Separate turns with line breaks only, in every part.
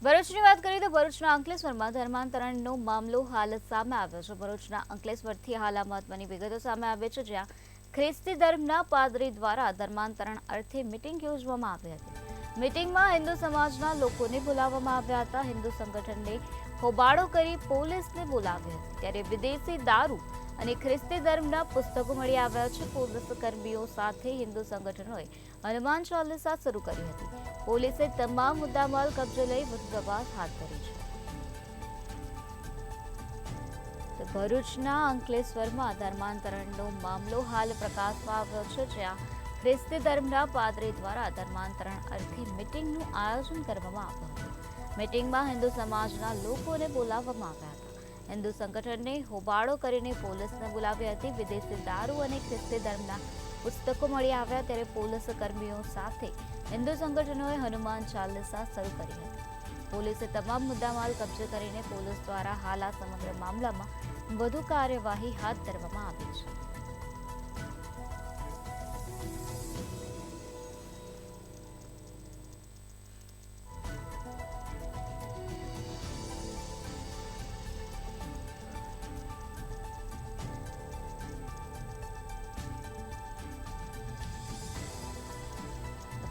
ભરૂચની વાત કરીએ તો ભરૂચના અંકલેશ્વરમાં ધર્માંતરણનો મામલો હાલ સામે આવ્યો છે। ભરૂચના અંકલેશ્વરથી હાલ આ મહત્વની વિગતો સામે આવે છે, જ્યાં ખ્રિસ્તી ધર્મના પાદરી દ્વારા ધર્માંતરણ અર્થે મિટિંગ યોજવામાં આવી હતી। મિટિંગમાં હિન્દુ સમાજના લોકોને બોલાવવામાં આવ્યા હતા। હિન્દુ સંગઠનને હોબાળો કરી પોલીસને બોલાવી હતી, ત્યારે વિદેશી દારૂ અને ખ્રિસ્તી ધર્મના પુસ્તકો મળી આવ્યા છે। પોલીસ કર્મીઓ સાથે હિન્દુ સંગઠનોએ હનુમાન ચાલીસા શરૂ કરી હતી। પોલીસે તમામ મુદ્દામાલ કબજે લઈ વધુ તપાસ હાથ ધરી છે। તો ભરૂચના અંકલેશ્વરમાં ધર્માંતરણનો મામલો હાલ પ્રકાશમાં આવ્યો છે, જ્યાં ખ્રિસ્તી ધર્મના પાદરી દ્વારા ધર્માંતરણ અર્થે મિટિંગનું આયોજન કરવામાં આવ્યું હતું। મિટિંગમાં હિન્દુ સમાજના લોકોને બોલાવવામાં આવ્યા હતા। હિન્દુ સંગઠનને હોબાળો કરીને પોલીસને બોલાવી હતી। વિદેશી દારૂ અને ખ્રિસ્તી ધર્મના પુસ્તકો મળી આવ્યા, ત્યારે પોલીસ કર્મીઓ સાથે હિન્દુ સંગઠનોએ હનુમાન ચાલીસા શરૂ કરી હતી। પોલીસે તમામ મુદ્દામાલ કબજે કરીને પોલીસ દ્વારા હાલ આ સમગ્ર મામલામાં વધુ કાર્યવાહી હાથ ધરવામાં આવી છે।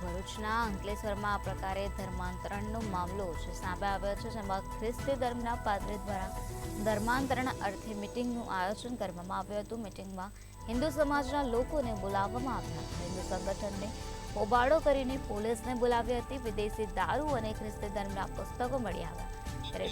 ભરૂચના અંકલેશ્વરમાં આ પ્રકારે ધર્માંતરણનો મામલો સામે આવ્યો છે, જેમાં ખ્રિસ્તી ધર્મના પાદરી દ્વારા ધર્માંતરણ અર્થે મિટિંગનું આયોજન કરવામાં આવ્યું હતું। મિટિંગમાં હિન્દુ સમાજના લોકોને બોલાવવામાં આવ્યા હતા। હિન્દુ સંગઠનને હોબાળો કરીને પોલીસને બોલાવી હતી। વિદેશી દારૂ અને ખ્રિસ્તી ધર્મના પુસ્તકો મળી આવ્યા, ત્યારે